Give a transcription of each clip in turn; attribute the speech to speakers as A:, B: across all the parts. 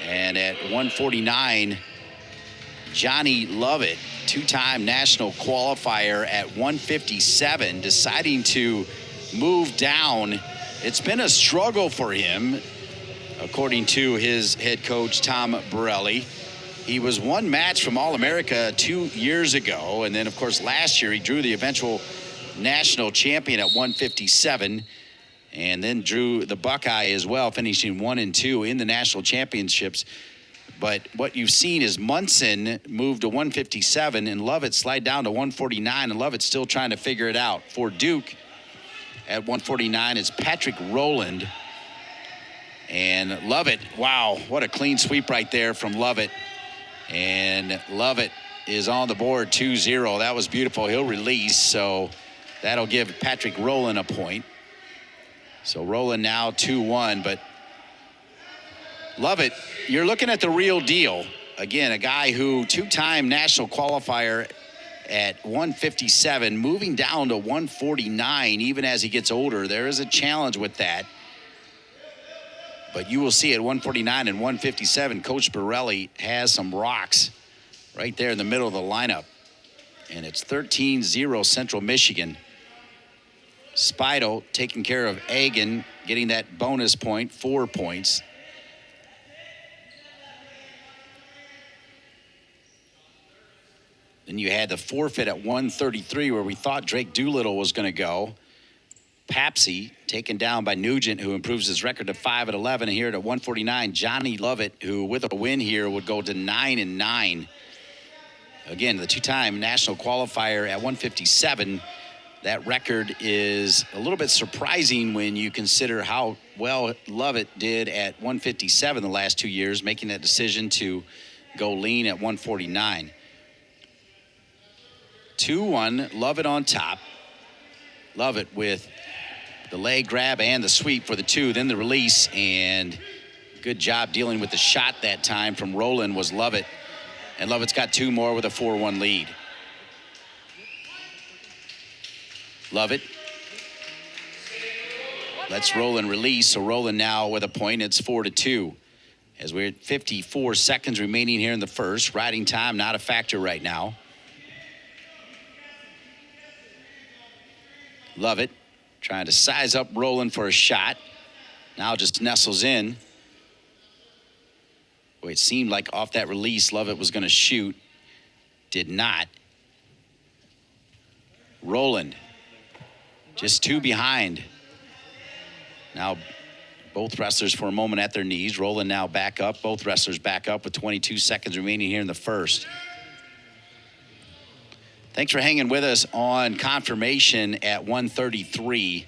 A: And at 149, Johnny Lovett, two-time national qualifier at 157, deciding to move down. It's been a struggle for him, according to his head coach, Tom Borelli. He was one match from All-America 2 years ago, and then, of course, last year he drew the eventual national champion at 157, and then drew the Buckeye as well, finishing 1 and 2 in the national championships. But what you've seen is Munson move to 157 and Lovett slide down to 149, and Lovett's still trying to figure it out. For Duke at 149 is Patrick Rowland. And Lovett, wow, what a clean sweep right there from Lovett. And Lovett is on the board 2-0. That was beautiful. He'll release, so that'll give Patrick Rowland a point. So Rowland now 2-1, but Lovett, you're looking at the real deal. Again, a guy who two-time national qualifier at 157, moving down to 149 even as he gets older. There is a challenge with that. But you will see at 149 and 157, Coach Borelli has some rocks right there in the middle of the lineup. And it's 13-0 Central Michigan. Speidel taking care of Agan, getting that bonus point, 4 points. Then you had the forfeit at 133 where we thought Drake Doolittle was going to go. Papsy taken down by Nugent, who improves his record to 5-11. And here at 149, Johnny Lovett, who with a win here would go to 9-9. Again, the two-time national qualifier at 157. That record is a little bit surprising when you consider how well Lovett did at 157 the last 2 years, making that decision to go lean at 149. 2-1, Lovett on top. Lovett with the leg grab and the sweep for the 2, then the release, and good job dealing with the shot that time from Rowland was Lovett. And Lovett's got 2 more with a 4-1 lead. Lovett lets Rowland release, so Rowland now with a point. It's 4-2 as we're at 54 seconds remaining here in the first. Riding time not a factor right now. Lovett trying to size up Rowland for a shot. Now just nestles in. Boy, it seemed like off that release Lovett was going to shoot. Did not. Rowland just 2 behind. Now both wrestlers for a moment at their knees. Rowland now back up. Both wrestlers back up with 22 seconds remaining here in the first. Thanks for hanging with us on confirmation at 133.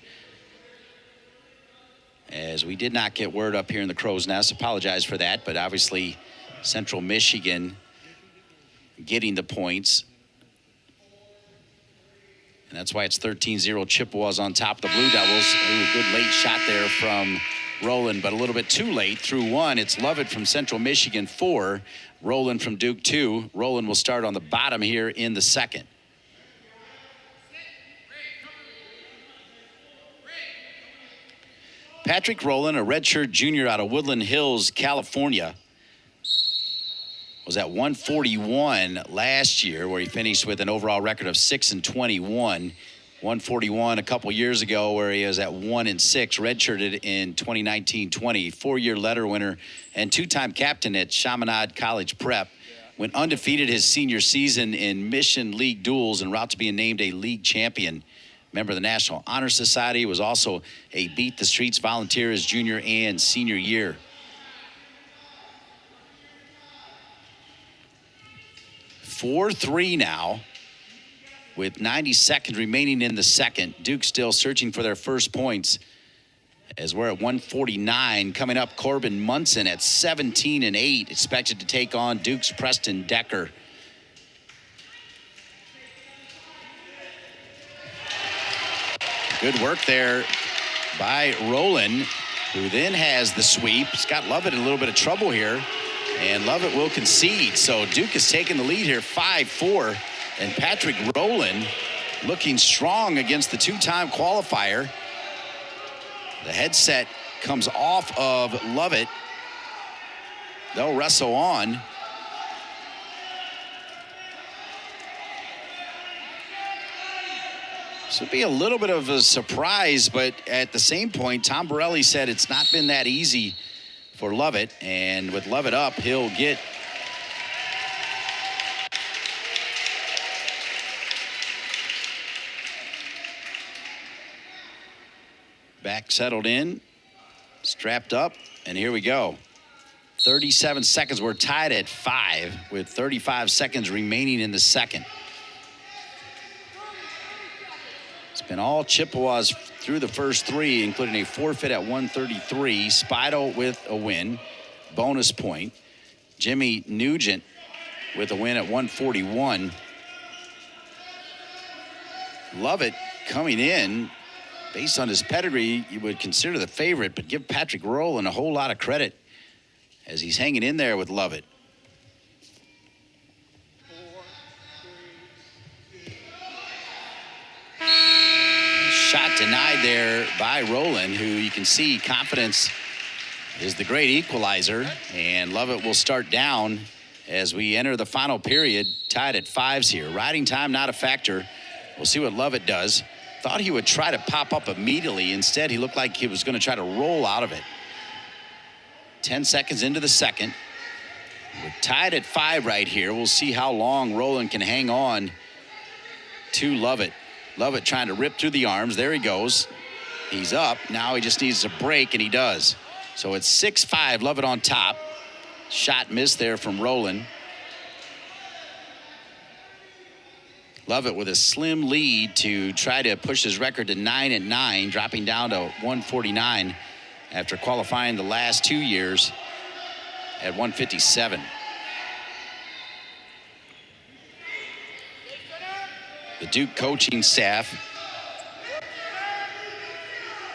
A: As we did not get word up here in the Crow's Nest. Apologize for that, but obviously Central Michigan getting the points. And that's why it's 13-0 Chippewas on top of the Blue Devils. Ooh, good late shot there from Rowland, but a little bit too late. Through 1, it's Lovett from Central Michigan, 4. Rowland from Duke, 2. Rowland will start on the bottom here in the second. Patrick Rowland, a redshirt junior out of Woodland Hills, California, was at 141 last year, where he finished with an overall record of 6-21. 141 a couple years ago, where he was at 1-6, redshirted in 2019-20. 4-year letter winner and 2-time captain at Chaminade College Prep. Went undefeated his senior season in Mission League duels en route to being named a league champion. Member of the National Honor Society, was also a Beat the Streets volunteer his junior and senior year. (4-3) now with 90 seconds remaining in the second. Duke still searching for their first points as we're at 149. Coming up, Corbin Munson at 17-8, expected to take on Duke's Preston Decker. Good work there by Rowland, who then has the sweep. He's got Lovett in a little bit of trouble here, and Lovett will concede. So Duke is taking the lead here, 5-4, and Patrick Rowland looking strong against the 2-time qualifier. The headset comes off of Lovett. They'll wrestle on. This would be a little bit of a surprise, but at the same point, Tom Borelli said it's not been that easy for Lovett, and with Lovett up, he'll get back settled in, strapped up, and here we go. 37 seconds. We're tied at 5 with 35 seconds remaining in the second. It's been all Chippewas through the first 3, including a forfeit at 133. Spidle with a win, bonus point. Jimmy Nugent with a win at 141. Lovett coming in, based on his pedigree, you would consider the favorite, but give Patrick Rowland a whole lot of credit as he's hanging in there with Lovett. Shot denied there by Rowland, who you can see confidence is the great equalizer, and Lovett will start down as we enter the final period, tied at 5s here. Riding time not a factor. We'll see what Lovett does. Thought he would try to pop up immediately. Instead, he looked like he was going to try to roll out of it. 10 seconds into the second. We're tied at 5 right here. We'll see how long Rowland can hang on to Lovett. Lovett trying to rip through the arms. There he goes. He's up. Now he just needs a break, and he does. So it's 6-5, Lovett on top. Shot missed there from Rowland. Lovett with a slim lead to try to push his record to 9-9, dropping down to 149 after qualifying the last 2 years at 157. The Duke coaching staff,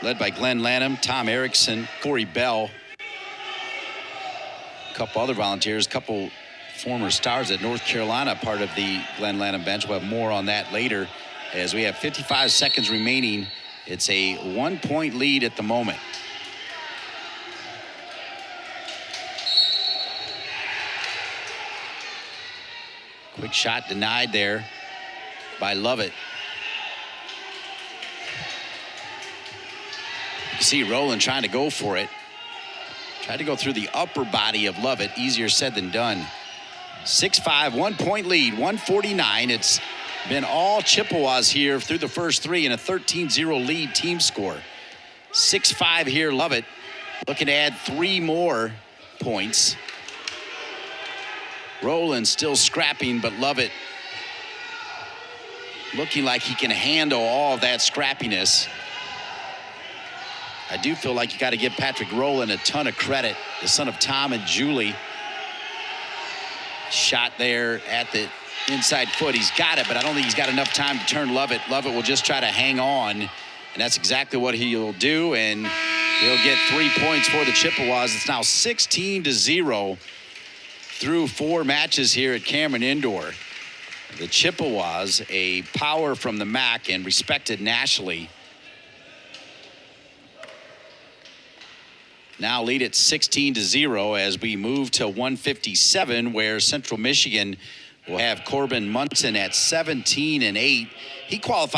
A: led by Glenn Lanham, Tom Erickson, Corey Bell, a couple other volunteers, a couple former stars at North Carolina, part of the Glenn Lanham bench. We'll have more on that later as we have 55 seconds remaining. It's a 1-point lead at the moment. Quick shot denied there by Lovett. You can see Rowland trying to go for it. Tried to go through the upper body of Lovett. Easier said than done. 6-5, 1-point lead, 149. It's been all Chippewas here through the first 3 and a 13-0 lead team score. 6-5 here, Lovett looking to add 3 more points. Rowland still scrapping, but Lovett looking like he can handle all of that scrappiness. I do feel like you got to give Patrick Rowland a ton of credit, the son of Tom and Julie. Shot there at the inside foot. He's got it, but I don't think he's got enough time to turn Lovett. Lovett will just try to hang on, and that's exactly what he'll do, and he'll get 3 points for the Chippewas. It's now 16-0 through 4 matches here at Cameron Indoor. The Chippewas, a power from the MAC and respected nationally, now lead at 16-0 as we move to 157, where Central Michigan will have Corbin Munson at 17-8. He qualified